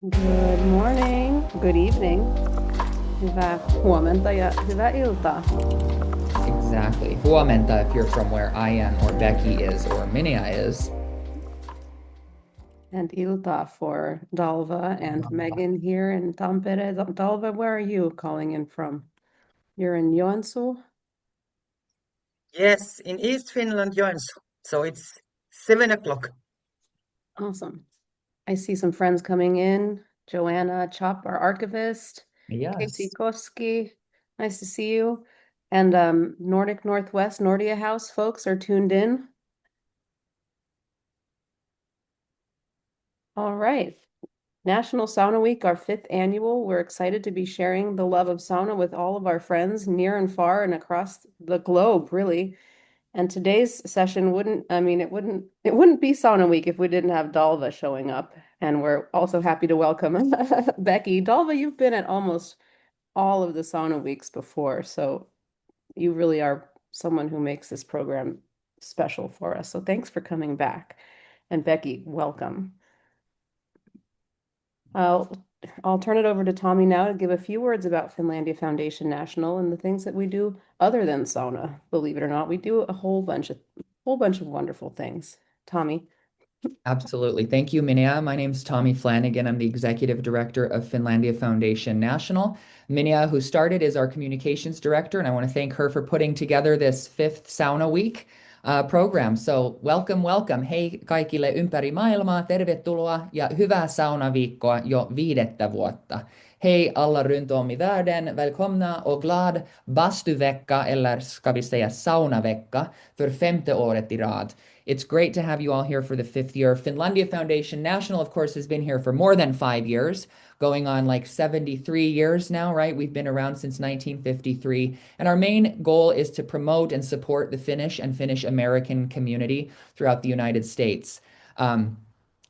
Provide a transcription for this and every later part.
Good morning, good evening, hyvää huomenta ja hyvää iltaa. Exactly. Huomenta if you're from where I am or Becky is or Minia is. And iltaa for Dalva and Megan here in Tampere. Dalva, where are you calling in from? You're in Joensuu? Yes, in East Finland, Joensuu. So it's 7 o'clock. Awesome. I see some friends coming in. Joanna Chop, our archivist. Katie Yes. Koski, nice to see you. And Nordic Northwest Nordia House folks are tuned in. All right. National Sauna Week, our 5th annual. We're excited to be sharing the love of sauna with all of our friends near and far and across the globe, really. And today's session it wouldn't be Sauna Week if we didn't have Dalva showing up. And we're also happy to welcome Becky. Dalva, you've been at almost all of the Sauna Weeks before, so you really are someone who makes this program special for us. So thanks for coming back. And Becky, welcome. I'll I'll turn it over to Tommy now to give a few words about Finlandia Foundation National and the things that we do other than sauna. Believe it or not, we do a whole bunch of wonderful things. Tommy. Absolutely. Thank you, Minia. My name's Tommy Flanagan. I'm the Executive Director of Finlandia Foundation National. Minia, who started, is our Communications Director, and I want to thank her for putting together this 5th Sauna Week program. So welcome, welcome. Hei kaikille ympäri maailmaa, tervetuloa ja hyvää saunaviikkoa jo 5. vuotta. Hej alla runt om i världen, välkomna och glad bastuvecka, eller ska vi säga saunavecka, för 5:e året i rad. It's great to have you all here for the 5th year. Finlandia Foundation National, of course, has been here for more than 5 years, going on like 73 years now, right? We've been around since 1953. And our main goal is to promote and support the Finnish and Finnish American community throughout the United States.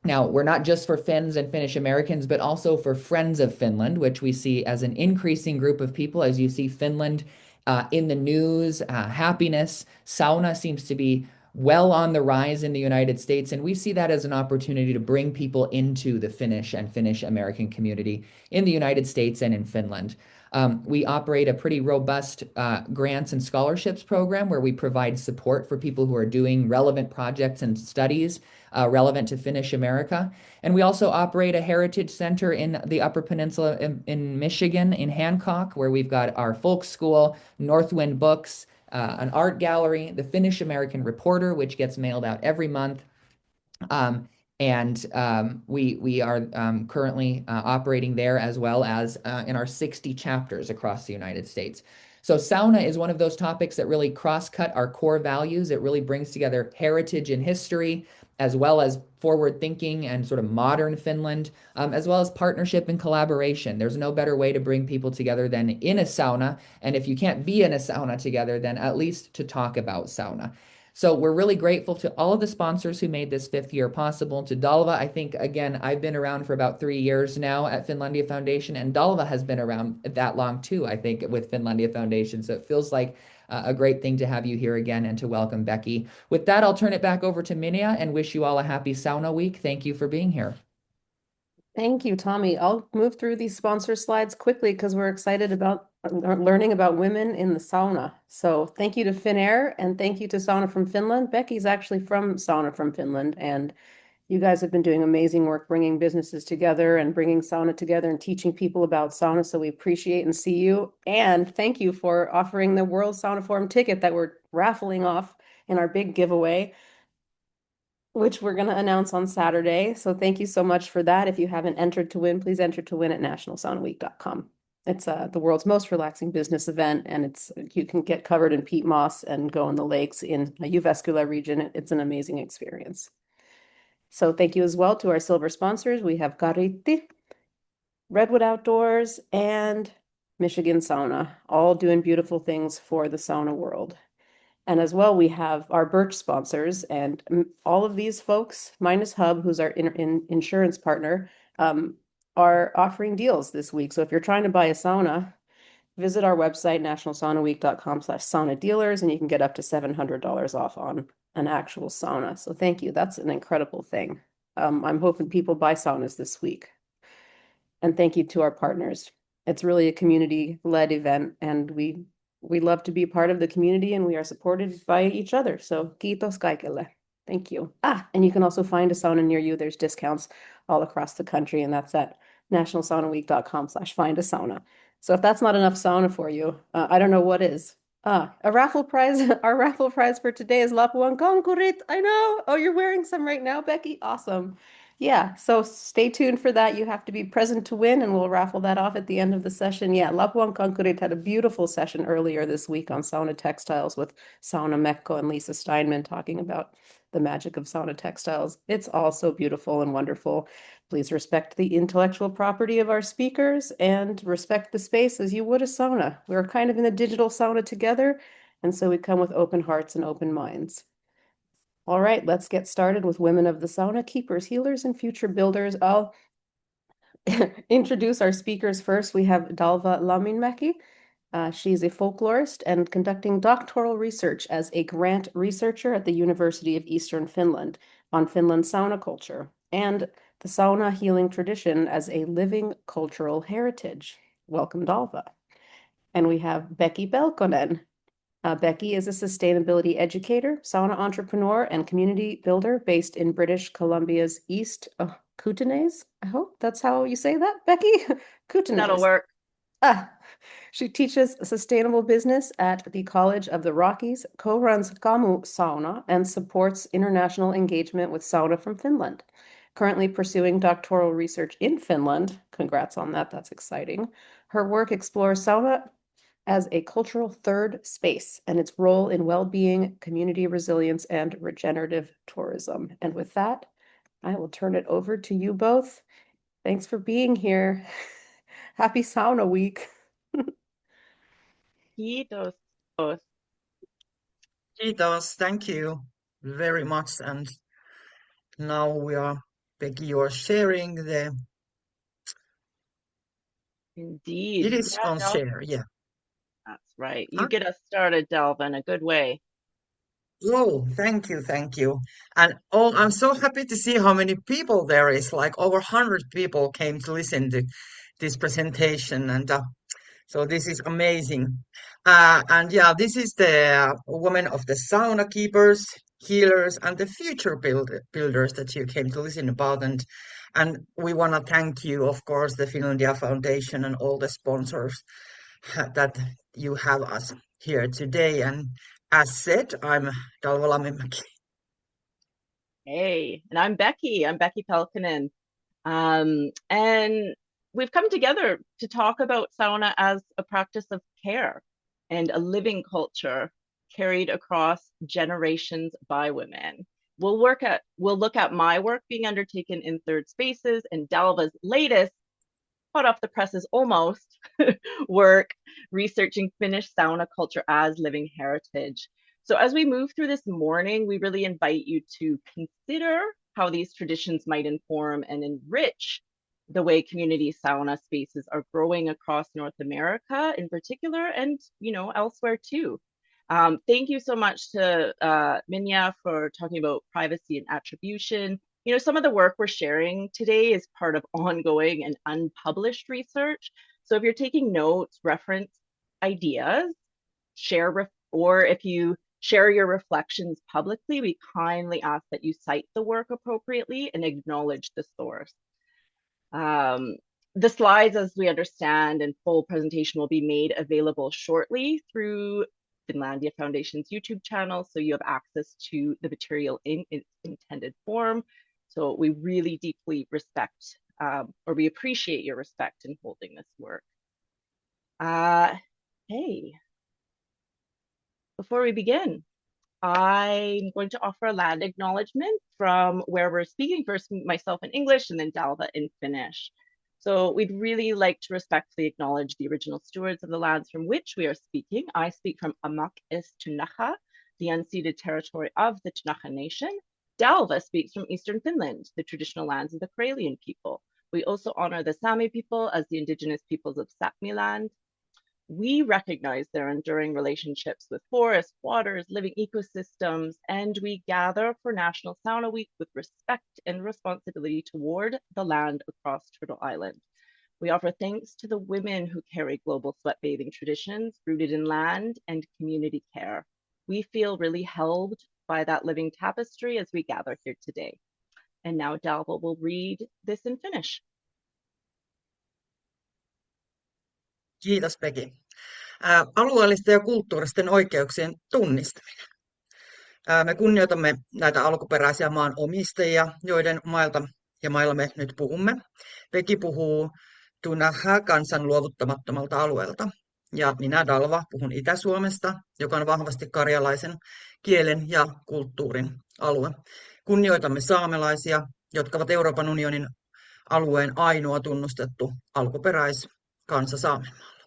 Now, we're not just for Finns and Finnish Americans, but also for Friends of Finland, which we see as an increasing group of people. As you see Finland in the news, happiness, sauna seems to be well on the rise in the United States. And we see that as an opportunity to bring people into the Finnish and Finnish American community in the United States and in Finland. We operate a pretty robust grants and scholarships program where we provide support for people who are doing relevant projects and studies relevant to Finnish America. And we also operate a heritage center in the Upper Peninsula in Michigan, in Hancock, where we've got our folk school, Northwind Books, an art gallery, the Finnish American Reporter, which gets mailed out every month. We are currently operating there as well as in our 60 chapters across the United States. So sauna is one of those topics that really cross-cut our core values. It really brings together heritage and history, as well as forward thinking and sort of modern Finland, as well as partnership and collaboration. There's no better way to bring people together than in a sauna. And if you can't be in a sauna together, then at least to talk about sauna. So we're really grateful to all of the sponsors who made this 5th year possible. To Dalva, I think, again, I've been around for about 3 years now at Finlandia Foundation, and Dalva has been around that long too, I think, with Finlandia Foundation. So it feels like a great thing to have you here again and to welcome Becky. With that, I'll turn it back over to Minia and wish you all a happy sauna week. Thank you for being here. Thank you, Tommy. I'll move through these sponsor slides quickly because we're excited about learning about women in the sauna. So thank you to Finnair and thank you to Sauna from Finland. Becky's actually from Sauna from Finland, and you guys have been doing amazing work bringing businesses together and bringing sauna together and teaching people about sauna. So we appreciate and see you. And thank you for offering the World Sauna Forum ticket that we're raffling off in our big giveaway, which we're going to announce on Saturday. So thank you so much for that. If you haven't entered to win, please enter to win at nationalsaunaweek.com. It's the world's most relaxing business event, and you can get covered in peat moss and go in the lakes in the Jyväskylä region. It's an amazing experience. So thank you as well to our silver sponsors. We have Karitti, Redwood Outdoors, and Michigan Sauna, all doing beautiful things for the sauna world. And as well, we have our Birch sponsors, and all of these folks, minus Hub, who's our insurance partner, are offering deals this week. So if you're trying to buy a sauna, visit our website, nationalsaunaweek.com/sauna dealers, and you can get up to $700 off on an actual sauna. So thank you. That's an incredible thing. I'm hoping people buy saunas this week. And thank you to our partners. It's really a community-led event, and we love to be part of the community, and we are supported by each other. So kiitos kaikille. Thank you. And you can also find a sauna near you. There's discounts all across the country, and that's at nationalsaunaweek.com/find-a-sauna. So if that's not enough sauna for you, I don't know what is. A raffle prize. Our raffle prize for today is Lapuan Konkurit. I know. Oh, you're wearing some right now, Becky. Awesome. Yeah, so stay tuned for that. You have to be present to win, and we'll raffle that off at the end of the session. Yeah, Lapuan Konkurit had a beautiful session earlier this week on sauna textiles with Sauna Mekko and Lisa Steinman talking about the magic of sauna textiles. It's all so beautiful and wonderful. Please respect the intellectual property of our speakers and respect the space as you would a sauna. We're kind of in a digital sauna together, and so we come with open hearts and open minds. All right, let's get started with Women of the Sauna, Keepers, Healers, and Future Builders. I'll introduce our speakers first. We have Dalva Laminmäki. She's a folklorist and conducting doctoral research as a grant researcher at the University of Eastern Finland on Finland's sauna culture and the sauna healing tradition as a living cultural heritage. Welcome, Dalva. And we have Becky Belkonen. Becky is a sustainability educator, sauna entrepreneur, and community builder based in British Columbia's East Kootenays. I hope that's how you say that, Becky. Kootenays. That'll work. She teaches sustainable business at the College of the Rockies, co-runs Kamu Sauna, and supports international engagement with sauna from Finland. Currently pursuing doctoral research in Finland. Congrats on that. That's exciting. Her work explores sauna as a cultural third space and its role in well-being, community resilience, and regenerative tourism. And with that, I will turn it over to you both. Thanks for being here. Happy Sauna Week. Kiitos. Kiitos, thank you very much. And now Becky, you are sharing Indeed. it is Yeah, on share, yeah. that's right. You Huh? get us started, Delva, in a good way. Oh, thank you, thank you. And I'm so happy to see how many people there is. Like over 100 people came to listen to this presentation, and so this is amazing. And yeah, this is the woman of the sauna keepers, healers, and the future builders that you came to listen about. And we want to thank you, of course, the Finlandia Foundation and all the sponsors that you have us here today. And as said, I'm Dalva Lamminmäki. Hey, and I'm Becky. I'm Becky Pelkonen. And we've come together to talk about sauna as a practice of care and a living culture carried across generations by women. We'll look at my work being undertaken in third spaces and Dalva's latest, hot off the presses almost, work researching Finnish sauna culture as living heritage. So as we move through this morning, we really invite you to consider how these traditions might inform and enrich the way community sauna spaces are growing across North America in particular, and elsewhere too. Thank you so much to Minja for talking about privacy and attribution. Some of the work we're sharing today is part of ongoing and unpublished research. So if you're taking notes, reference ideas, or if you share your reflections publicly, we kindly ask that you cite the work appropriately and acknowledge the source. The slides, as we understand, and full presentation will be made available shortly through Finlandia Foundation's YouTube channel, so you have access to the material in its intended form. So we really deeply respect, or we appreciate your respect in holding this work. Hey, before we begin, I'm going to offer a land acknowledgement from where we're speaking, first myself in English and then Dalva in Finnish. So we'd really like to respectfully acknowledge the original stewards of the lands from which we are speaking. I speak from Amak is Tunaha, the unceded territory of the Tunaha Nation. Dalva speaks from Eastern Finland, the traditional lands of the Karelian people. We also honor the Sami people as the indigenous peoples of Sapmi land. We recognize their enduring relationships with forests, waters, living ecosystems, and we gather for National Sauna Week with respect and responsibility toward the land across Turtle Island. We offer thanks to the women who carry global sweat bathing traditions rooted in land and community care. We feel really held by that living tapestry as we gather here today. And now Dalva will read this in Finnish. Kiitos Peki. Alueellisten ja kulttuuristen oikeuksien tunnistaminen. Me kunnioitamme näitä alkuperäisiä maan omistajia, joiden mailla me nyt puhumme. Peki puhuu Tunaha kansan luovuttamattomalta alueelta. Ja minä Dalva puhun Itä-Suomesta, joka on vahvasti karjalaisen kielen ja kulttuurin alue. Kunnioitamme saamelaisia, jotka ovat Euroopan unionin alueen ainoa tunnustettu alkuperäiskansa Saamenmaalla.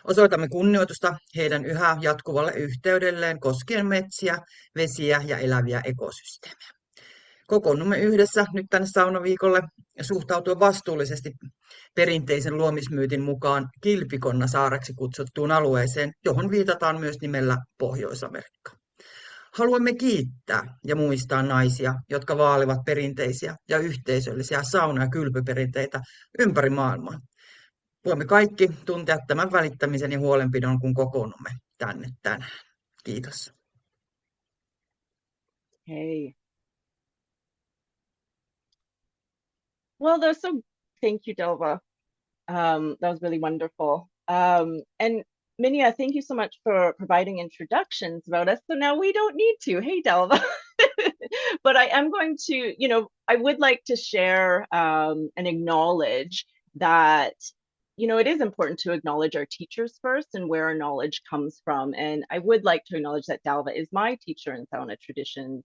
Osoitamme kunnioitusta heidän yhä jatkuvalle yhteydelleen koskien metsiä, vesiä ja eläviä ekosysteemejä. Kokoonnumme yhdessä nyt tänne saunaviikolle ja suhtautua vastuullisesti perinteisen luomismyytin mukaan Kilpikonna-saareksi kutsuttuun alueeseen, johon viitataan myös nimellä Pohjois-Amerikka. Haluamme kiittää ja muistaa naisia, jotka vaalivat perinteisiä ja yhteisöllisiä sauna- ja kylpyperinteitä ympäri maailmaa. Voimme kaikki tuntea tämän välittämisen ja huolenpidon, kun kokoonnumme tänne tänään. Kiitos. Hey. Well, thank you, Dalva. That was really wonderful. And Minya, thank you so much for providing introductions about us. So now we don't need to. Hey, Dalva. But I am going to, I would like to share and acknowledge that, it is important to acknowledge our teachers first and where our knowledge comes from. And I would like to acknowledge that Dalva is my teacher in sauna traditions.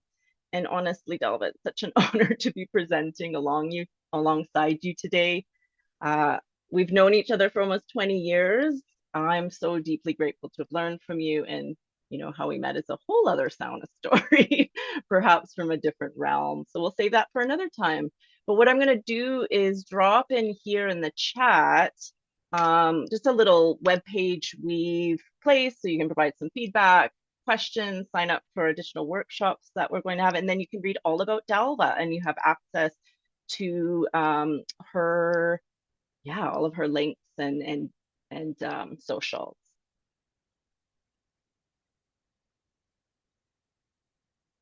And honestly, Dalva, it's such an honor to be presenting alongside you today. We've known each other for almost 20 years. I'm so deeply grateful to have learned from you, and how we met is a whole other sauna story, perhaps from a different realm. So we'll save that for another time. But what I'm going to do is drop in here in the chat just a little webpage we've placed so you can provide some feedback, questions, sign up for additional workshops that we're going to have, and then you can read all about Dalva, and you have access to all of her links and socials.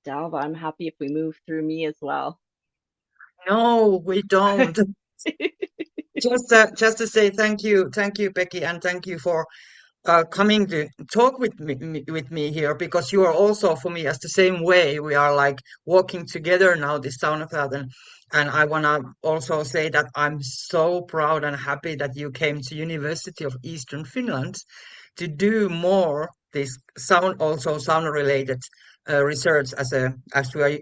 Dalva, I'm happy if we move through me as well. No, we don't. Just to say thank you, Becky, and thank you for coming to talk with me here, because you are also for me as the same way. We are like walking together now this sauna path, and I want to also say that I'm so proud and happy that you came to University of Eastern Finland to do more this sauna related research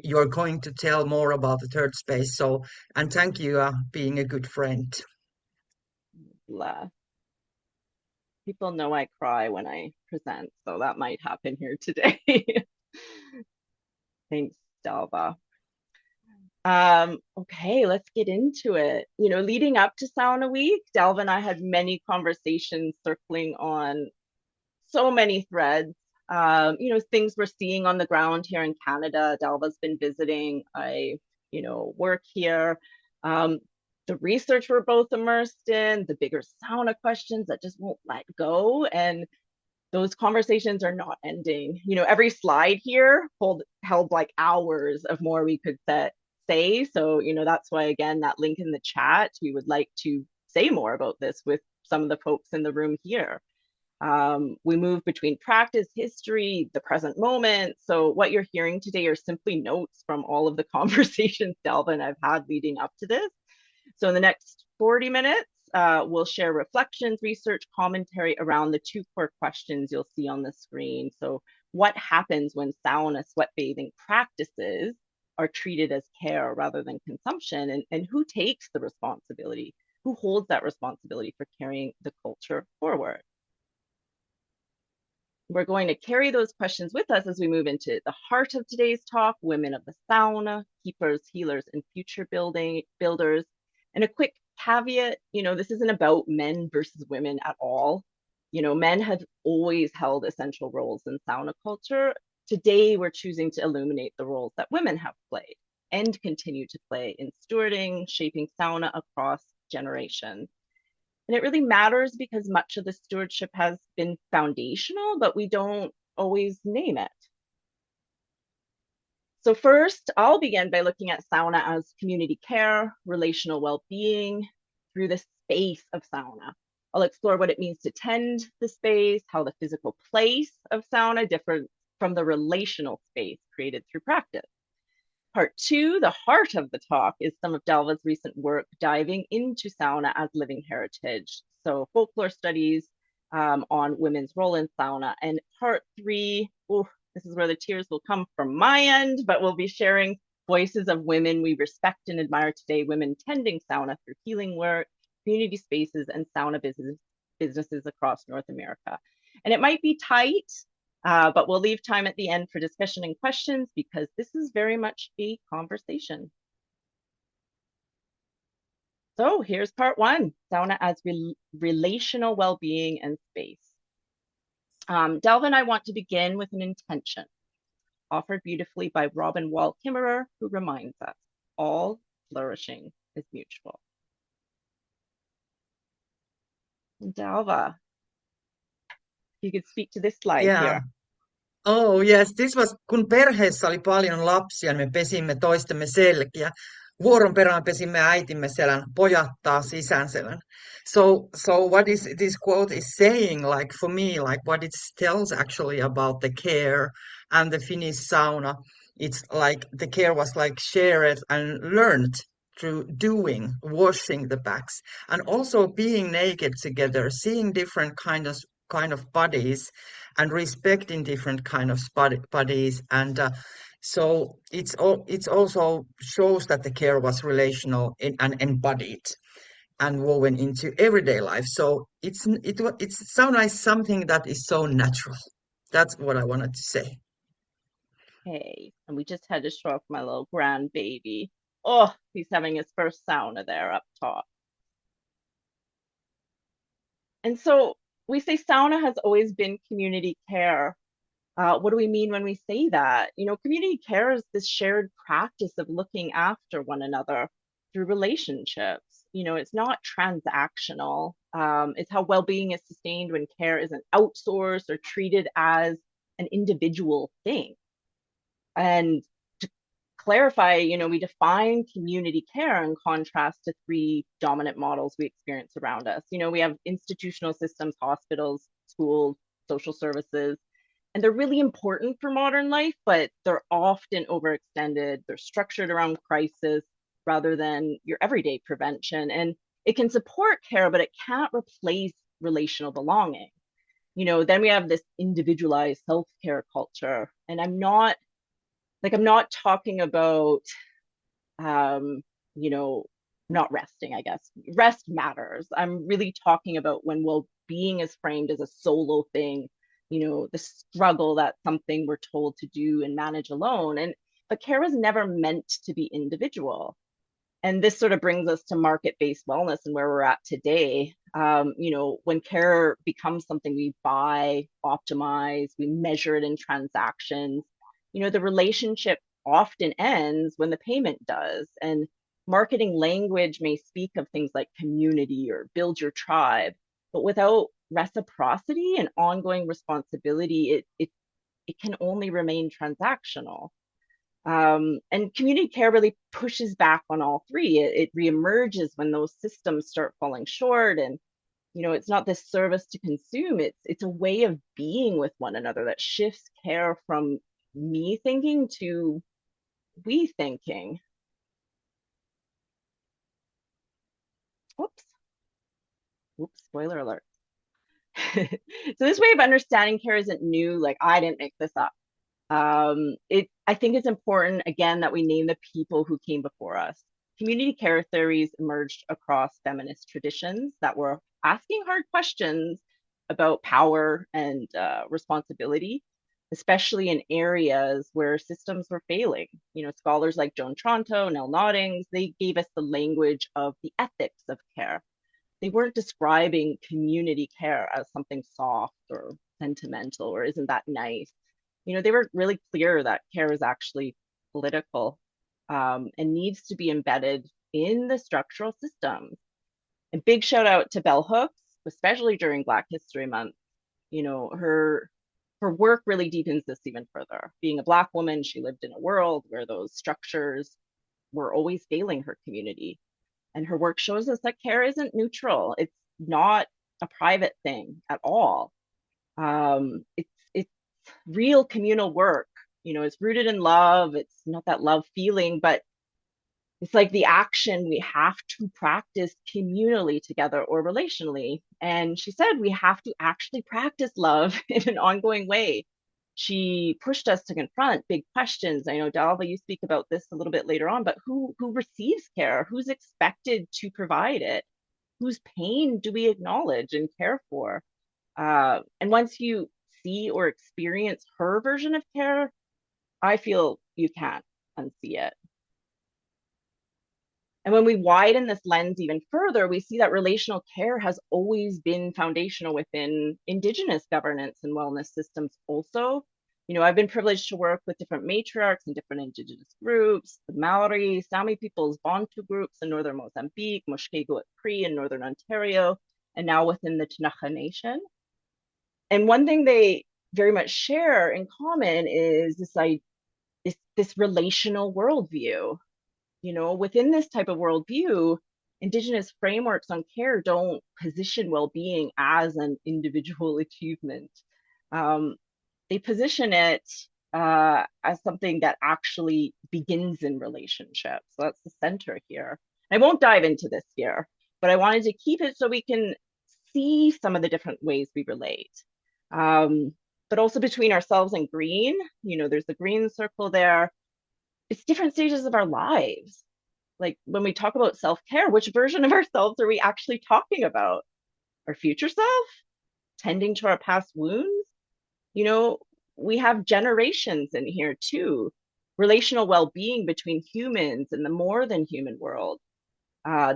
you're going to tell more about the third space. So, and thank you being a good friend. People know I cry when I present, so that might happen here today. Thanks, Dalva. Okay, let's get into it. Leading up to Sauna Week, Dalva and I had many conversations circling on so many threads. Things we're seeing on the ground here in Canada. Dalva's been visiting. I, work here. The research we're both immersed in, the bigger sauna questions that just won't let go. And those conversations are not ending. Every slide here held like hours of more we could say. So, that's why, again, that link in the chat, we would like to say more about this with some of the folks in the room here. We move between practice, history, the present moment. So what you're hearing today are simply notes from all of the conversations Dalva and I've had leading up to this. So in the next 40 minutes, we'll share reflections, research, commentary around the two core questions you'll see on the screen. So what happens when sauna sweat bathing practices are treated as care rather than consumption, and who takes the responsibility? Who holds that responsibility for carrying the culture forward? We're going to carry those questions with us as we move into the heart of today's talk, women of the sauna, keepers, healers, and future builders. And a quick caveat, this isn't about men versus women at all. Men have always held essential roles in sauna culture. Today, we're choosing to illuminate the roles that women have played and continue to play in stewarding, shaping sauna across generations. And it really matters because much of the stewardship has been foundational, but we don't always name it. So first, I'll begin by looking at sauna as community care, relational well-being through the space of sauna. I'll explore what it means to tend the space, how the physical place of sauna differs from the relational space created through practice. Part two, the heart of the talk, is some of Dalva's recent work diving into sauna as living heritage. So folklore studies on women's role in sauna. And part three, this is where the tears will come from my end, but we'll be sharing voices of women we respect and admire today, women tending sauna through healing work, community spaces, and sauna businesses across North America. And it might be tight, but we'll leave time at the end for discussion and questions because this is very much a conversation. So here's part one, sauna as relational well-being and space. Delva and I want to begin with an intention offered beautifully by Robin Wall Kimmerer, who reminds us all flourishing is mutual. Delva, you could speak to this slide Yeah. here. Oh yes, this was, kun perheessä oli paljon lapsia, niin me pesimme toistemme selkiä. Vuoron perään pesimme äitimme selän, pojat taas isän selän. So what is this quote is saying, like for me, like what it tells actually about the care and the Finnish sauna, it's like the care was like shared and learned through doing, washing the backs, and also being naked together, seeing different kind of bodies and respecting different kind of bodies, and so it's also shows that the care was relational and embodied and woven into everyday life. So it's so nice, something that is so natural. That's what I wanted to say. Okay, and we just had to show off my little grandbaby. Oh, he's having his first sauna there up top. And so we say sauna has always been community care. What do we mean when we say that? You know, community care is this shared practice of looking after one another through relationships. You know, it's not transactional. It's how well-being is sustained when care isn't outsourced or treated as an individual thing. And to clarify, you know, we define community care in contrast to three dominant models we experience around us. You know, we have institutional systems, hospitals, schools, social services, and they're really important for modern life, but they're often overextended. They're structured around crisis rather than your everyday prevention. And it can support care, but it can't replace relational belonging. You know, then we have this individualized self-care culture. And I'm not talking about, you know, not resting, I guess. Rest matters. I'm really talking about when well-being is framed as a solo thing, you know, the struggle that's something we're told to do and manage alone. But care was never meant to be individual. And this sort of brings us to market-based wellness and where we're at today. You know, when care becomes something we buy, optimize, we measure it in transactions, you know, the relationship often ends when the payment does. And marketing language may speak of things like community or build your tribe, but without reciprocity and ongoing responsibility, it can only remain transactional. And community care really pushes back on all three. It reemerges when those systems start falling short. And, you know, it's not this service to consume, it's a way of being with one another that shifts care from me thinking to we thinking. Whoops, spoiler alert. So this way of understanding care isn't new. Like, I didn't make this up. I think it's important, again, that we name the people who came before us. Community care theories emerged across feminist traditions that were asking hard questions about power and responsibility, especially in areas where systems were failing. You know, scholars like Joan Tronto, Nell Noddings, they gave us the language of the ethics of care. They weren't describing community care as something soft or sentimental or isn't that nice. You know, they were really clear that care is actually political and needs to be embedded in the structural systems. And big shout out to Bell Hooks, especially during Black History Month. You know, her work really deepens this even further. Being a Black woman, she lived in a world where those structures were always failing her community. And her work shows us that care isn't neutral. It's not a private thing at all. It's real communal work. You know, it's rooted in love. It's not that love feeling, but it's like the action we have to practice communally together or relationally. And she said we have to actually practice love in an ongoing way. She pushed us to confront big questions. I know, Dalva, you speak about this a little bit later on, but who receives care? Who's expected to provide it? Whose pain do we acknowledge and care for? And once you see or experience her version of care, I feel you can't unsee it. And when we widen this lens even further, we see that relational care has always been foundational within Indigenous governance and wellness systems also. You know, I've been privileged to work with different matriarchs and different Indigenous groups, the Maori, Sami peoples, Bantu groups in northern Mozambique, Mushkegowuk Cree in northern Ontario, and now within the Ktunaxa Nation. And one thing they very much share in common is this relational worldview. You know, within this type of worldview, Indigenous frameworks on care don't position well-being as an individual achievement. They position it as something that actually begins in relationships. So that's the center here. I won't dive into this here, but I wanted to keep it so we can see some of the different ways we relate. But also between ourselves and green, you know, there's the green circle there. It's different stages of our lives. Like when we talk about self-care, which version of ourselves are we actually talking about? Our future self? Tending to our past wounds? You know, we have generations in here too. Relational well-being between humans and the more than human world.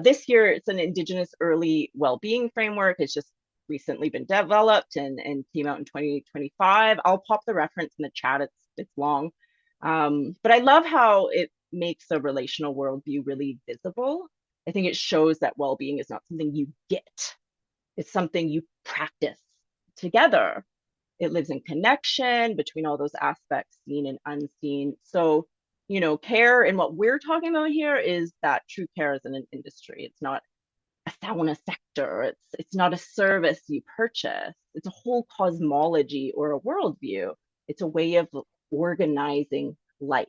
This year, it's an Indigenous early well-being framework. It's just recently been developed and came out in 2025. I'll pop the reference in the chat. It's long. But I love how it makes a relational worldview really visible. I think it shows that well-being is not something you get. It's something you practice together. It lives in connection between all those aspects, seen and unseen. So, you know, care and what we're talking about here is that true care is in an industry. It's not a sauna sector. It's not a service you purchase. It's a whole cosmology or a worldview. It's a way of organizing life.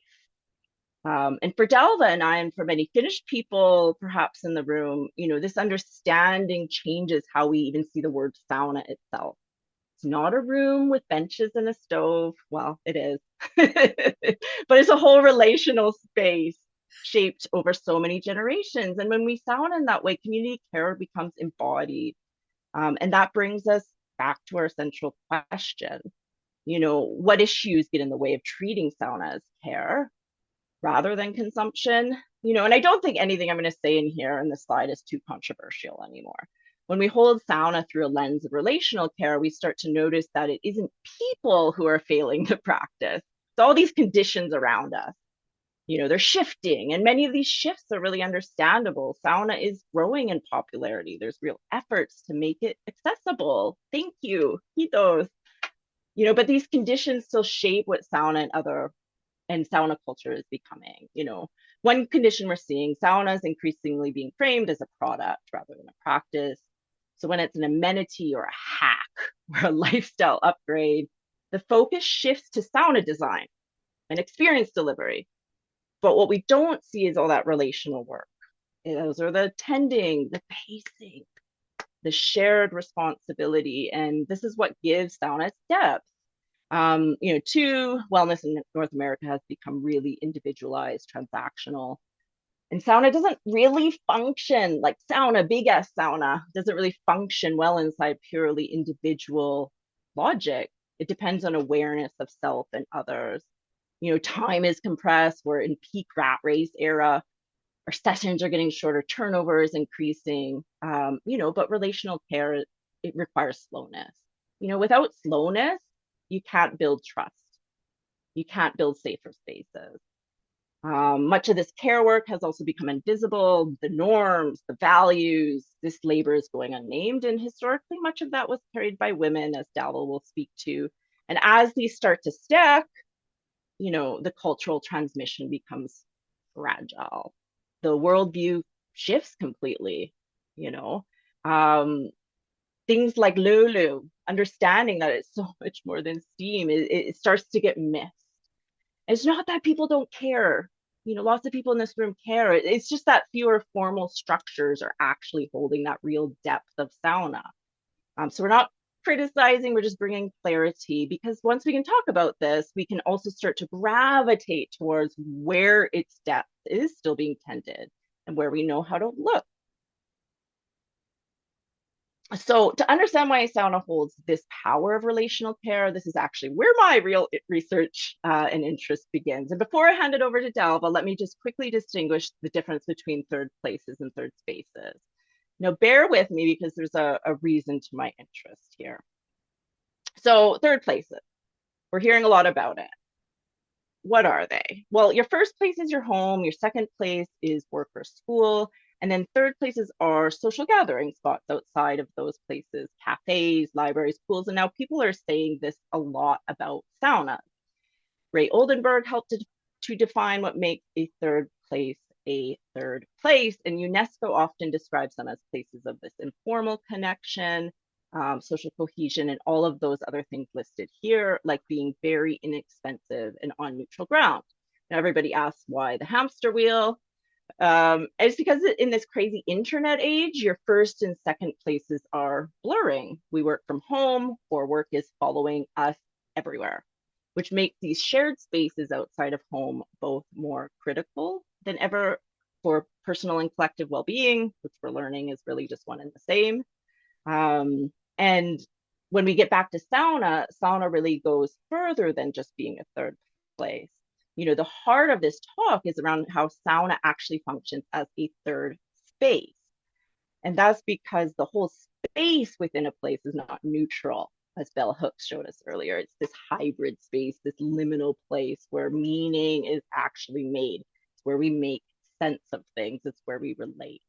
And for Dalva and I, and for many Finnish people perhaps in the room, you know, this understanding changes how we even see the word sauna itself. It's not a room with benches and a stove. Well, it is, but it's a whole relational space shaped over so many generations. And when we sauna in that way, community care becomes embodied. And that brings us back to our central question. You know, what issues get in the way of treating sauna as care rather than consumption? You know, and I don't think anything I'm going to say in here in this slide is too controversial anymore. When we hold sauna through a lens of relational care, we start to notice that it isn't people who are failing the practice. It's all these conditions around us. You know, they're shifting, and many of these shifts are really understandable. Sauna is growing in popularity. There's real efforts to make it accessible. Thank you, Hitos. You know, but these conditions still shape what sauna and sauna culture is becoming. You know, one condition we're seeing, sauna is increasingly being framed as a product rather than a practice. So when it's an amenity or a hack or a lifestyle upgrade, the focus shifts to sauna design and experience delivery. But what we don't see is all that relational work. Those are the tending, the pacing, the shared responsibility. And this is what gives sauna its depth. You know, two, wellness in North America has become really individualized, transactional. And sauna doesn't really function like sauna, big ass sauna, doesn't really function well inside purely individual logic. It depends on awareness of self and others. You know, time is compressed. We're in peak rat race era. Our sessions are getting shorter, turnover is increasing. You know, but relational care, it requires slowness. You know, without slowness, you can't build trust. You can't build safer spaces. Much of this care work has also become invisible. The norms, the values, this labor is going unnamed. And historically, much of that was carried by women, as Dalva will speak to. And as these start to stack, the cultural transmission becomes fragile. The worldview shifts completely, you know. Things like löyly, understanding that it's so much more than steam, it starts to get missed. It's not that people don't care. Lots of people in this room care. It's just that fewer formal structures are actually holding that real depth of sauna. So we're not criticizing, we're just bringing clarity, because once we can talk about this, we can also start to gravitate towards where its depth is still being tended and where we know how to look. So to understand why sauna holds this power of relational care, this is actually where my real research and interest begins. And before I hand it over to Dalva, let me just quickly distinguish the difference between third places and third spaces. Now, bear with me because there's a reason to my interest here. So third places, we're hearing a lot about it. What are they? Well, your first place is your home. Your second place is work or school. And then third places are social gathering spots outside of those places, cafes, libraries, pools. And now people are saying this a lot about saunas. Ray Oldenburg helped to define what makes a third place a third place. And UNESCO often describes them as places of this informal connection, social cohesion, and all of those other things listed here, like being very inexpensive and on neutral ground. Now, everybody asks why the hamster wheel. It's because in this crazy internet age, your first and second places are blurring. We work from home, or work is following us everywhere, which makes these shared spaces outside of home both more critical than ever for personal and collective well-being, which we're learning is really just one and the same. And when we get back to sauna, sauna really goes further than just being a third place. The heart of this talk is around how sauna actually functions as a third space. And that's because the whole space within a place is not neutral, as Bell Hooks showed us earlier. It's this hybrid space, this liminal place where meaning is actually made. It's where we make sense of things. It's where we relate.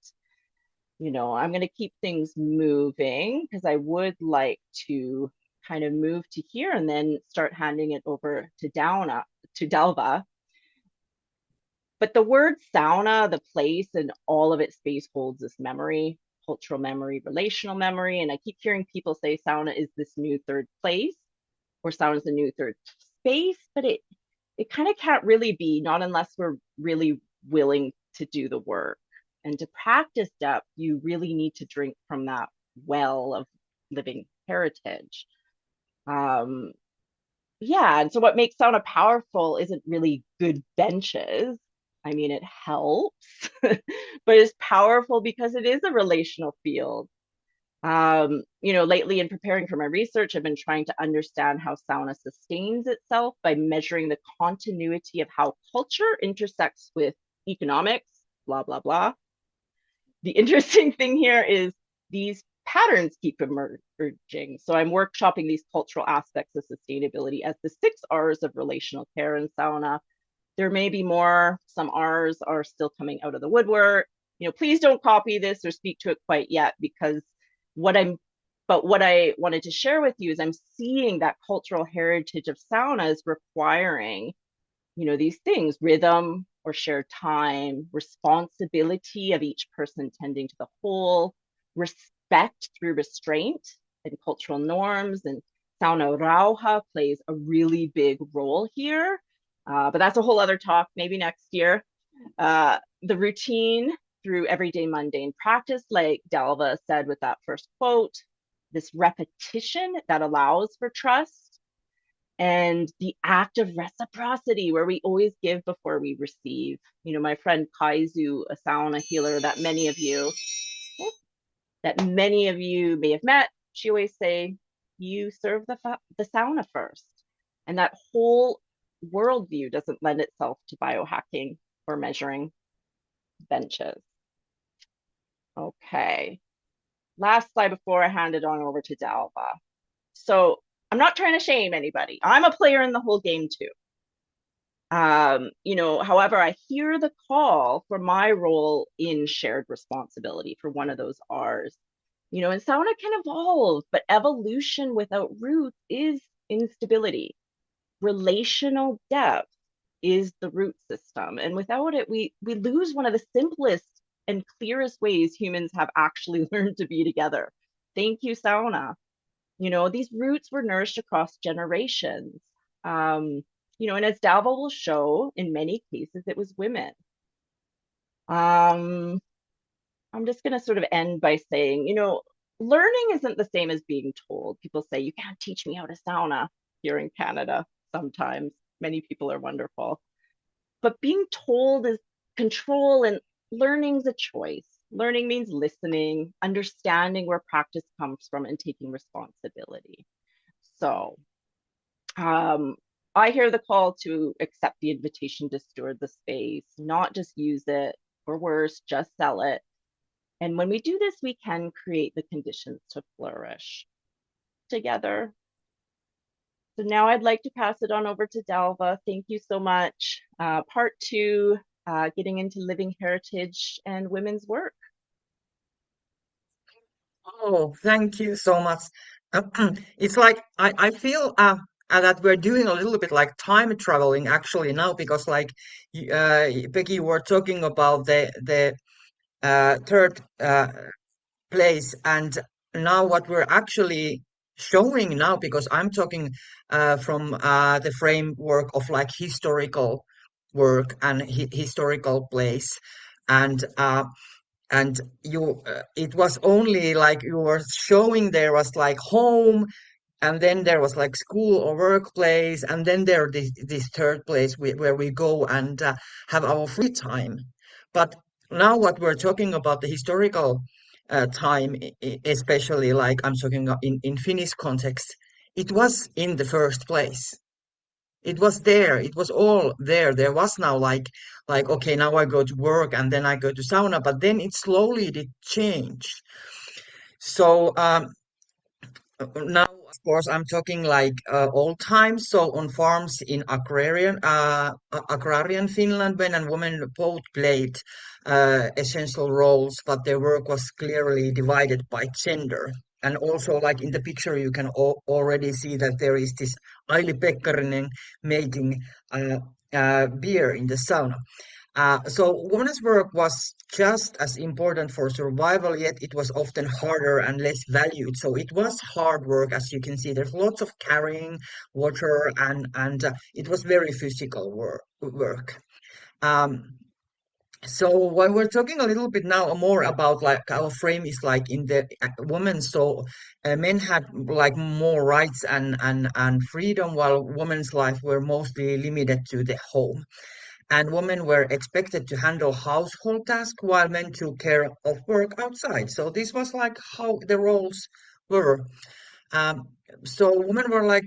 I'm going to keep things moving because I would like to kind of move to here and then start handing it over to Dalva. But the word sauna, the place, and all of its space holds this memory, cultural memory, relational memory. And I keep hearing people say sauna is this new third place, or sauna is the new third space, but it kind of can't really be, not unless we're really willing to do the work. And to practice depth, you really need to drink from that well of living heritage. And so what makes sauna powerful isn't really good benches. I mean, it helps, but it's powerful because it is a relational field. Lately in preparing for my research, I've been trying to understand how sauna sustains itself by measuring the continuity of how culture intersects with economics, blah, blah, blah. The interesting thing here is these patterns keep emerging. So I'm workshopping these cultural aspects of sustainability as the 6 R's of relational care in sauna. There may be more. Some R's are still coming out of the woodwork. Please don't copy this or speak to it quite yet, because what I wanted to share with you is I'm seeing that cultural heritage of sauna is requiring, these things: rhythm or shared time, responsibility of each person tending to the whole, respect through restraint and cultural norms. And sauna rauha plays a really big role here. But that's a whole other talk, maybe next year. The routine through everyday mundane practice, like Dalva said with that first quote, this repetition that allows for trust, and the act of reciprocity, where we always give before we receive. My friend Kaizu, a sauna healer that many of you may have met, she always say, you serve the sauna first. And that whole worldview doesn't lend itself to biohacking or measuring benches. Okay, last slide before I hand it on over to Dalva. So I'm not trying to shame anybody. I'm a player in the whole game too. However, I hear the call for my role in shared responsibility for one of those R's. And sauna can evolve, but evolution without roots is instability. Relational depth is the root system. And without it, we lose one of the simplest and clearest ways humans have actually learned to be together. Thank you, sauna. These roots were nourished across generations. Um, and as Dalva will show, in many cases, it was women. Um, I'm just going to sort of end by saying, learning isn't the same as being told. People say, you can't teach me how to sauna here in Canada sometimes. Many people are wonderful. But being told is control, and learning's a choice. Learning means listening, understanding where practice comes from, and taking responsibility. So I hear the call to accept the invitation to steward the space, not just use it, or worse, just sell it. And when we do this, we can create the conditions to flourish together. So now I'd like to pass it on over to Dalva. Thank you so much. Part two, getting into living heritage and women's work. Oh, thank you so much. It's like I feel that we're doing a little bit like time traveling actually now, because like Becky, you were talking about the third place, and now what we're actually showing now, because I'm talking from the framework of like historical work and historical place, and you it was only like you were showing there was like home, and then there was like school or workplace, and then there this third place where we go and have our free time. But now what we're talking about the historical time, especially like I'm talking in Finnish context, it was in the first place. It was there. It was all there. There was now like okay, now I go to work and then I go to sauna, but then it slowly did change. So now, of course, I'm talking like old times. So on farms in agrarian Finland, men and women both played essential roles, but their work was clearly divided by gender. And also, like in the picture, you can already see that there is this Aili Pekkarinen making beer in the sauna. So women's work was just as important for survival, yet it was often harder and less valued. So it was hard work, as you can see. There's lots of carrying water, and it was very physical work. Um, so when we're talking a little bit now more about like our frame is like in the women, so men had like more rights and freedom, while women's life were mostly limited to the home, and women were expected to handle household tasks while men took care of work outside. So this was like how the roles were. Um, so women were like,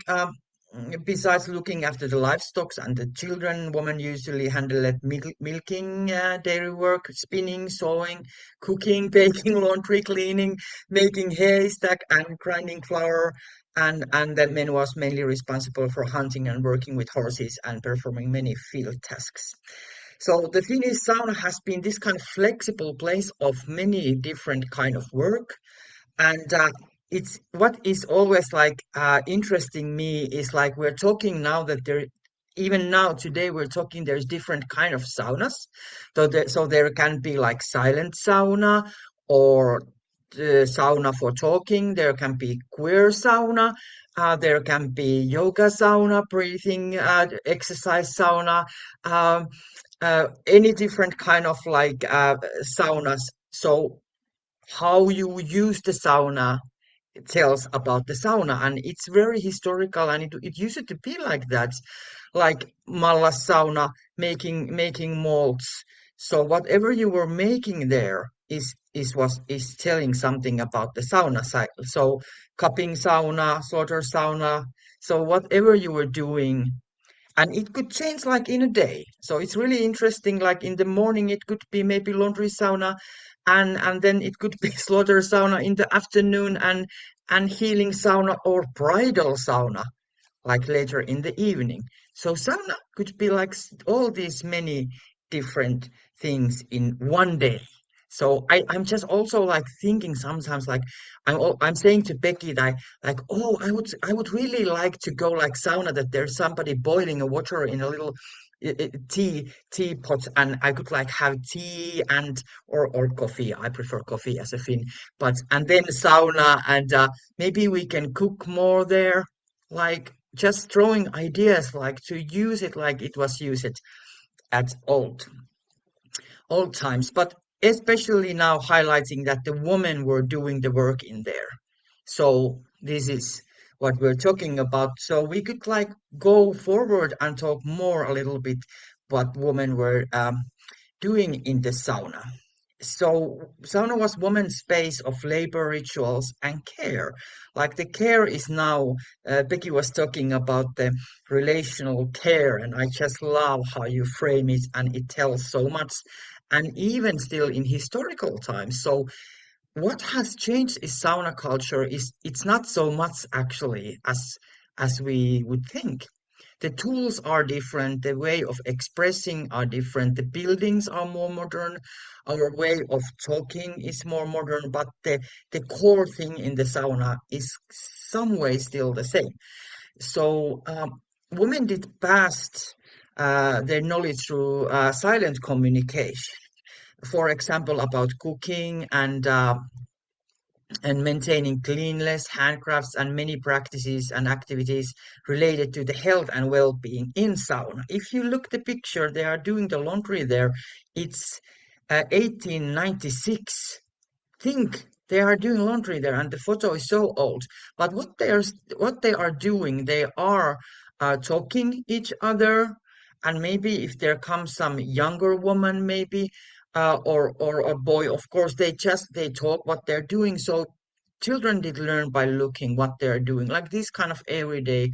besides looking after the livestock and the children, women usually handled milking, dairy work, spinning, sewing, cooking, baking, laundry, cleaning, making haystack, and grinding flour. And the men was mainly responsible for hunting and working with horses and performing many field tasks. So the Finnish sauna has been this kind of flexible place of many different kind of work, and it's what is always like interesting me is like we're talking now that there, even now today we're talking there's different kind of saunas. So there can be like silent sauna, or the sauna for talking. There can be queer sauna. There can be yoga sauna, breathing exercise sauna, um, any different kind of like saunas. So how you use the sauna tells about the sauna, and it's very historical, and it used to be like that, like mallas sauna, making molds. So whatever you were making there is telling something about the sauna cycle. So cupping sauna, slaughter sauna, so whatever you were doing, and it could change like in a day. So it's really interesting, like in the morning it could be maybe laundry sauna, and then it could be slaughter sauna in the afternoon, and healing sauna or bridal sauna like later in the evening. So sauna could be like all these many different things in one day. So I'm just also like thinking sometimes like I'm saying to Becky that like, oh, I would really like to go like sauna, that there's somebody boiling a water in a little teapot, and I could like have tea and or coffee. I prefer coffee as a Finn, but and then sauna, and maybe we can cook more there, like just throwing ideas like to use it like it was used at old times, but especially now highlighting that the women were doing the work in there. So this is what we're talking about. So we could like go forward and talk more a little bit what women were doing in the sauna. So sauna was women's space of labor, rituals, and care. Like the care is now, Becky was talking about the relational care, and I just love how you frame it, and it tells so much. And even still in historical times. So what has changed is sauna culture is it's not so much actually as we would think. The tools are different, the way of expressing are different, the buildings are more modern, our way of talking is more modern, but the core thing in the sauna is some way still the same. So women did pass their knowledge through silent communication. For example, about cooking and maintaining cleanliness, handcrafts, and many practices and activities related to the health and well-being in sauna. If you look the picture, they are doing the laundry there. It's 1896. Think they are doing laundry there, and the photo is so old. But what they are doing, they are talking each other, and maybe if there comes some younger woman, maybe or a boy, of course, they talk what they're doing. So children did learn by looking what they're doing, like this kind of everyday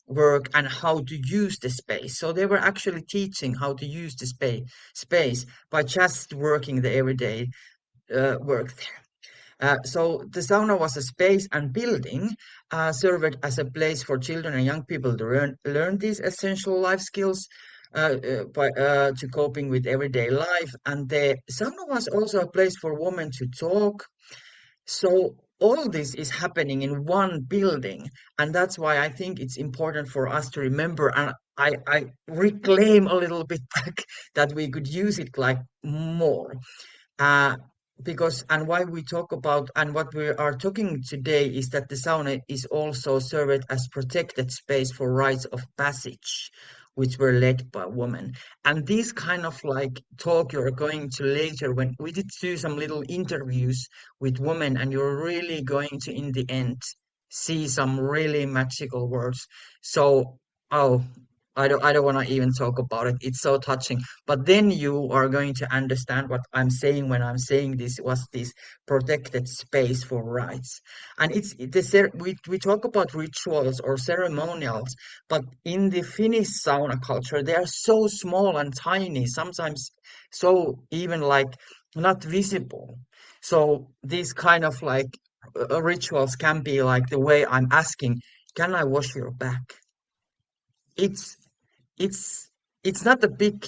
work and how to use the space. So they were actually teaching how to use the space by just working the everyday work there. So the sauna was a space and building served as a place for children and young people to learn these essential life skills to coping with everyday life. And the sauna was also a place for women to talk. So all this is happening in one building, and that's why I think it's important for us to remember. And I reclaim a little bit back that we could use it like more. Uh, because and why we talk about and what we are talking today is that the sauna is also served as protected space for rites of passage, which were led by women. And this kind of like talk you're going to later, when we did do some little interviews with women, and you're really going to in the end see some really magical words. So oh, I don't want to even talk about it. It's so touching. But then you are going to understand what I'm saying when I'm saying this was this protected space for rights. And we talk about rituals or ceremonials, but in the Finnish sauna culture, they are so small and tiny, sometimes so even like not visible. So these kind of like rituals can be like the way I'm asking, can I wash your back? It's it's it's not a big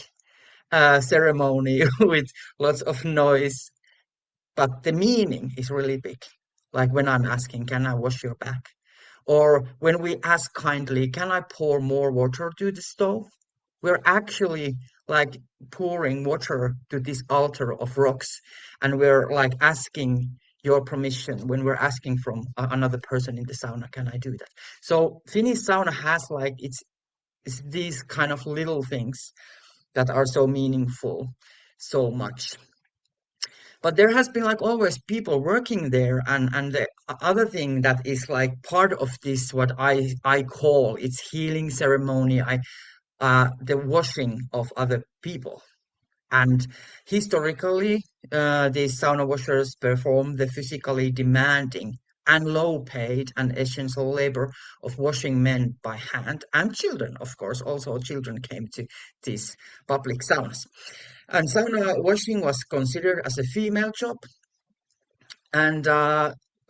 ceremony with lots of noise, but the meaning is really big. Like when I'm asking, can I wash your back? Or when we ask kindly, can I pour more water to the stove? We're actually like pouring water to this altar of rocks, and we're like asking your permission when we're asking from another person in the sauna, can I do that? So Finnish sauna has like it's these kind of little things that are so meaningful so much. But there has been like always people working there, and the other thing that is like part of this what I call it's healing ceremony, I the washing of other people. And historically, these sauna washers perform the physically demanding and low paid and essential labor of washing men by hand, and children, of course, also children came to these public saunas. And sauna washing was considered as a female job, and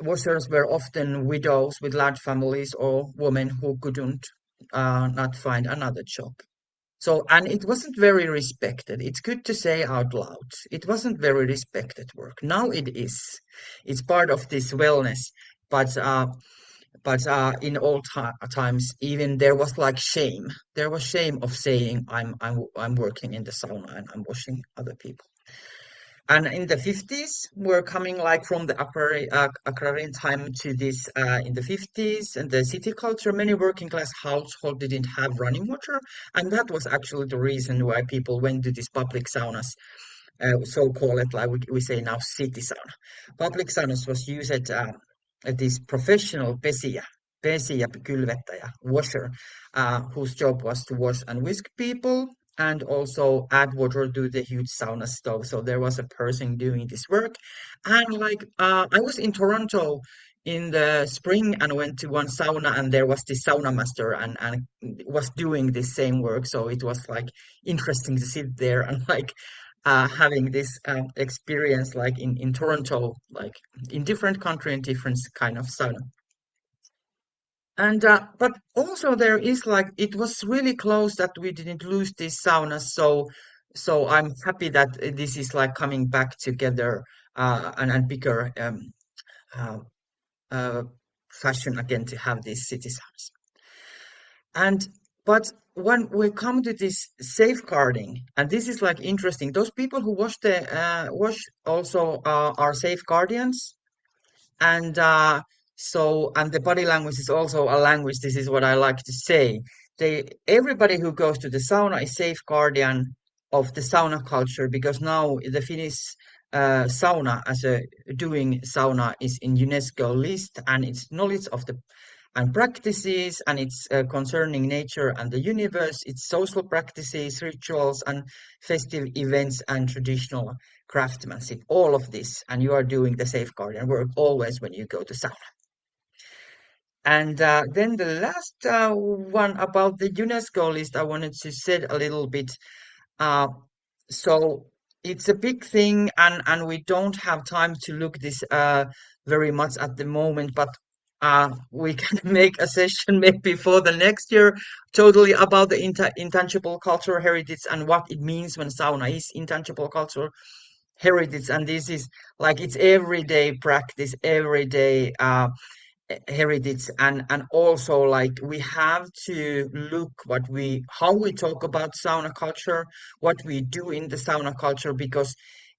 washers were often widows with large families or women who couldn't not find another job. So, and it wasn't very respected. It's good to say out loud. It wasn't very respected work. Now it is. It's part of this wellness, but in old times, even there was like shame. There was shame of saying I'm working in the sauna and I'm washing other people. And in the 50s, we're coming like from the agrarian time to this in the 50s and the city culture. Many working class households didn't have running water, and that was actually the reason why people went to these public saunas, so call it like we say now city sauna. Public saunas was used at this professional kylvettäjä, washer, whose job was to wash and whisk people and also add water to the huge sauna stove. So there was a person doing this work. And like I was in Toronto in the spring and went to one sauna and there was this sauna master and was doing this same work. So it was like interesting to sit there and like having this experience like in Toronto, like in different country and different kind of sauna. And but also there is like it was really close that we didn't lose this sauna. So I'm happy that this is like coming back together and bigger uh, uh, fashion again to have these city saunas. And but when we come to this safeguarding, and this is like interesting, those people who wash the wash also are safeguardians, and and the body language is also a language. This is what I like to say. Everybody who goes to the sauna is safeguardian of the sauna culture because now the Finnish sauna as a doing sauna is in UNESCO list and its knowledge of the and practices and it's concerning nature and the universe, its social practices, rituals and festive events and traditional craftsmanship, all of this, and you are doing the safeguarding work always when you go to sauna. And then the last one about the UNESCO list, I wanted to say a little bit. Uh, so it's a big thing, and we don't have time to look this very much at the moment, but we can make a session maybe for the next year totally about the intangible cultural heritage and what it means when sauna is intangible cultural heritage. And this is like it's everyday practice, everyday heritage, and also like we have to look how we talk about sauna culture, what we do in the sauna culture, because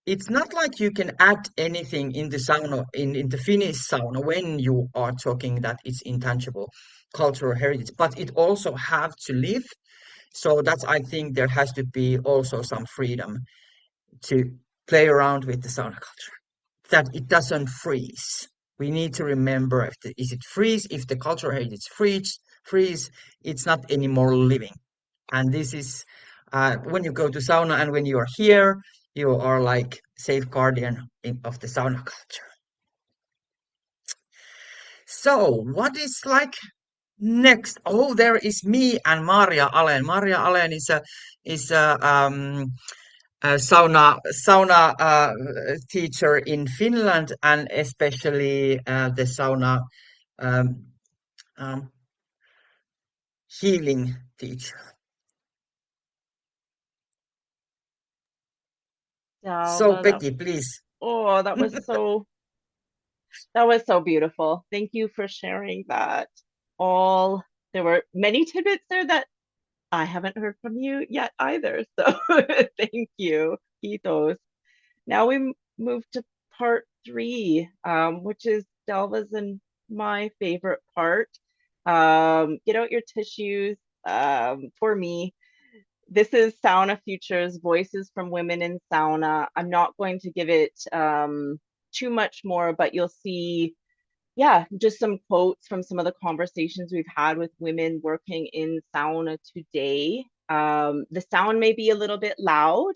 it's not like you can add anything in the sauna in the Finnish sauna when you are talking that it's intangible cultural heritage, but it also have to live. So that's I think there has to be also some freedom to play around with the sauna culture, that it doesn't freeze. We need to remember is it freeze? If the cultural heritage freeze, it's not anymore living. And this is when you go to sauna and when you are here, you are like safeguardian of the sauna culture. So what is like next? Oh, there is me and Maria Allen. Maria Allen is a sauna teacher in Finland and especially the sauna um, um, healing teacher. So Dalva, Becky, please. that was so beautiful. Thank you for sharing that. All there were many tidbits there that I haven't heard from you yet either. So thank you. Kiitos. Now we move to part three, which is Delva's and my favorite part. Get out your tissues. For me, this is Sauna Futures, Voices from Women in Sauna. I'm not going to give it too much more, but you'll see, yeah, just some quotes from some of the conversations we've had with women working in sauna today. The sound may be a little bit loud,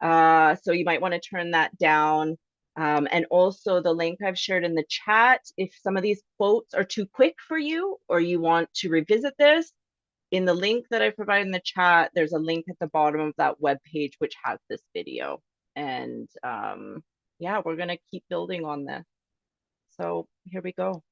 so you might want to turn that down. And also the link I've shared in the chat, if some of these quotes are too quick for you or you want to revisit this, in the link that I provided in the chat, there's a link at the bottom of that web page which has this video. And yeah, we're going to keep building on this. So here we go.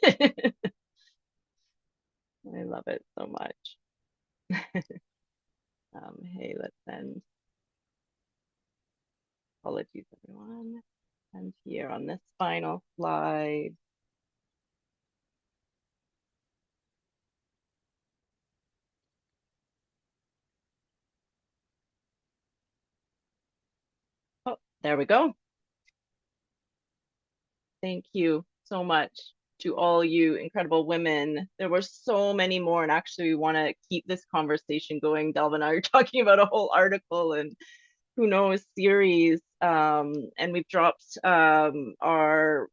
I love it so much. Hey, let's end. Apologies, everyone. And here on this final slide. Oh, there we go. Thank you so much to all you incredible women. There were so many more, and actually, we want to keep this conversation going. Delva and I are talking about a whole article and who knows series. And we've dropped our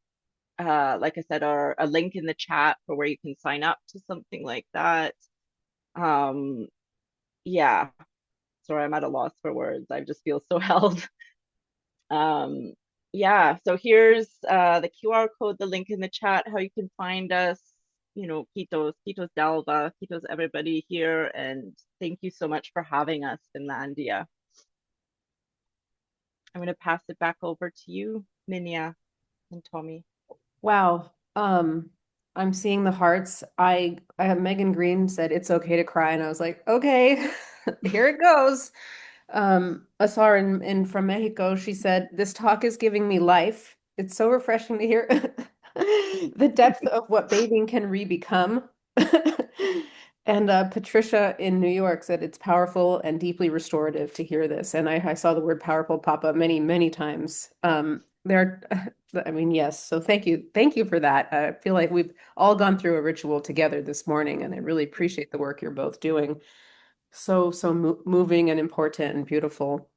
like I said, a link in the chat for where you can sign up to something like that. Yeah, sorry, I'm at a loss for words. I just feel so held. Um, yeah, so here's the QR code, the link in the chat, how you can find us, Kitos, Kitos Dalva, Kitos everybody here, and thank you so much for having us, Finlandia. I'm going to pass it back over to you, Minya and Tommy. Wow. I'm seeing the hearts. I have Megan Green said it's okay to cry, and I was like, okay, here it goes. Asar in from Mexico, she said, "This talk is giving me life. It's so refreshing to hear the depth of what bathing can re-become." And Patricia in New York said it's powerful and deeply restorative to hear this. And I saw the word powerful pop up many, many times. There, I mean, yes. So thank you for that. I feel like we've all gone through a ritual together this morning, and I really appreciate the work you're both doing. So moving and important and beautiful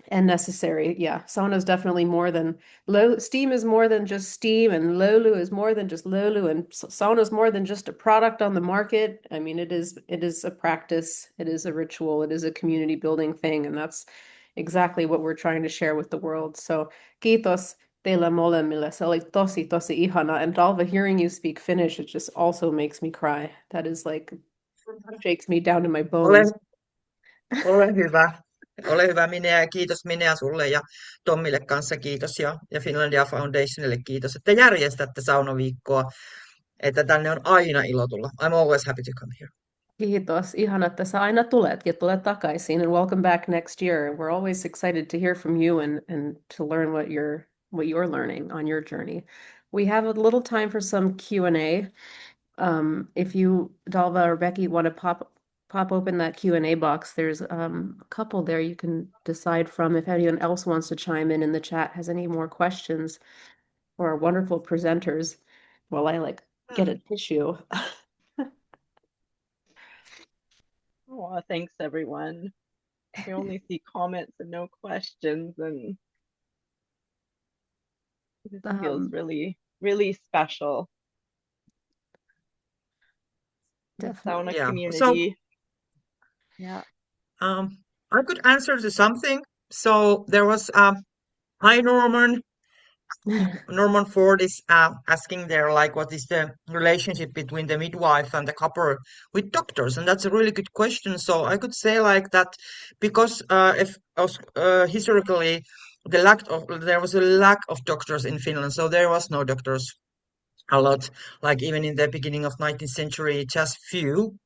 and necessary. Yeah, sauna is definitely more than low. Steam is more than just steam, and löyly is more than just löyly, and sauna is more than just a product on the market. I mean, it is a practice, it is a ritual, it is a community building thing, and that's exactly what we're trying to share with the world. So, kiitos teille molemmille. Se oli tosi, tosi ihana. And Dalva, hearing you speak Finnish, it just also makes me cry. That is like shakes me down to my Ole, bones. ole hyvä. Ole hyvä, Minea, ja kiitos Minea sulle ja Tommille kanssa kiitos ja Finlandia Foundationille kiitos, että järjestätte saunaviikkoa, että tänne on aina ilo tulla. I'm always happy to come here. Kiitos. Ihana, että sä aina tulet ja tulet takaisin, and welcome back next year. We're always excited to hear from you and to learn what you're learning on your journey. We have a little time for some Q&A. If you, Dalva or Becky, want to pop open that Q&A box, there's a couple there you can decide from. If anyone else wants to chime in the chat, has any more questions for our wonderful presenters, while I like get a tissue. Oh, thanks, everyone. We only see comments and no questions, and this feels really, really special. The Definitely. sauna Yeah. So community. Yeah. I could answer to something. So there was hi Norman Ford is asking there, like, what is the relationship between the midwife and the couple with doctors? And that's a really good question. So I could say like that because if historically there was a lack of doctors in Finland, so there was no doctors a lot. Like even in the beginning of 19th century, just few.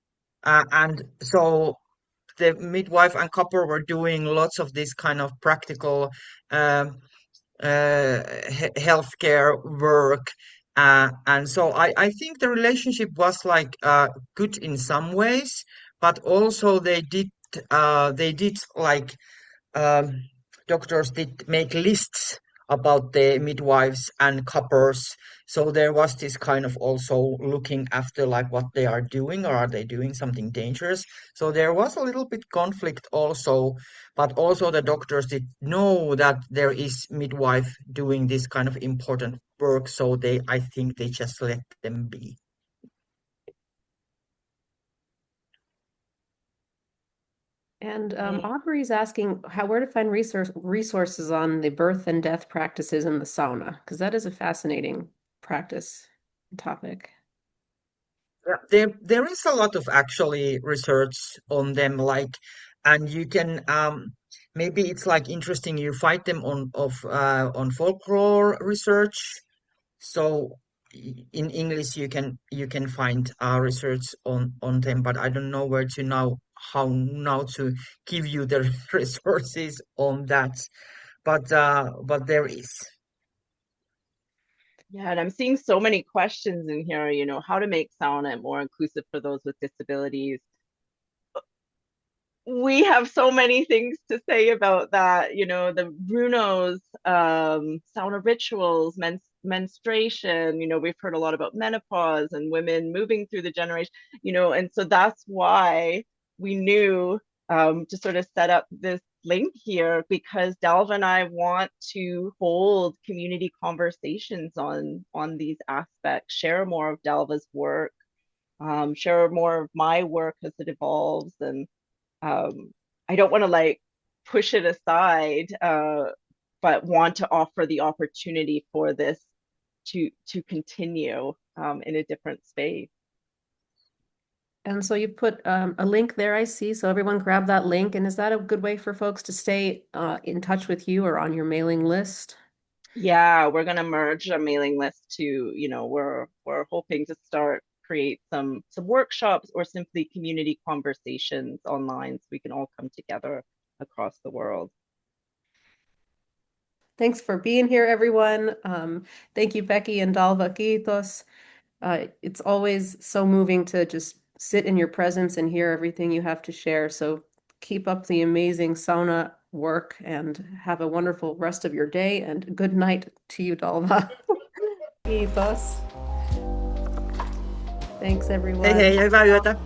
And so the midwife and couple were doing lots of this kind of practical um, healthcare work. And so I think the relationship was like good in some ways, but also they did like um, doctors did make lists about the midwives and couples. So there was this kind of also looking after like what they are doing, or are they doing something dangerous? So there was a little bit conflict also, but also the doctors did know that there is midwife doing this kind of important work. So I think they just let them be. And Aubrey's asking where to find resources on the birth and death practices in the sauna, because that is a fascinating practice topic. Yeah, there is a lot of actually research on them, like, and you can maybe it's like interesting you find them on folklore research. So in English you can find research on them, but I don't know where to now how now to give you the resources on that. But there is. Yeah, and I'm seeing so many questions in here, how to make sauna more inclusive for those with disabilities. We have so many things to say about that, the runos, sauna rituals, menstruation, we've heard a lot about menopause and women moving through the generation, and so that's why we knew to sort of set up this link here, because Dalva and I want to hold community conversations on these aspects, share more of Dalva's work, share more of my work as it evolves, and I don't want to like push it aside, but want to offer the opportunity for this to continue in a different space. And so you put a link there, I see. So everyone grab that link. And is that a good way for folks to stay in touch with you or on your mailing list? Yeah, we're gonna merge a mailing list to, we're hoping to create some workshops or simply community conversations online so we can all come together across the world. Thanks for being here, everyone. Thank you, Becky and Dalva. Kiitos. It's always so moving to just sit in your presence and hear everything you have to share. So keep up the amazing sauna work and have a wonderful rest of your day, and good night to you, Dalva. Kiitos. Thanks, Hei everyone. hei ja hyvää yötä.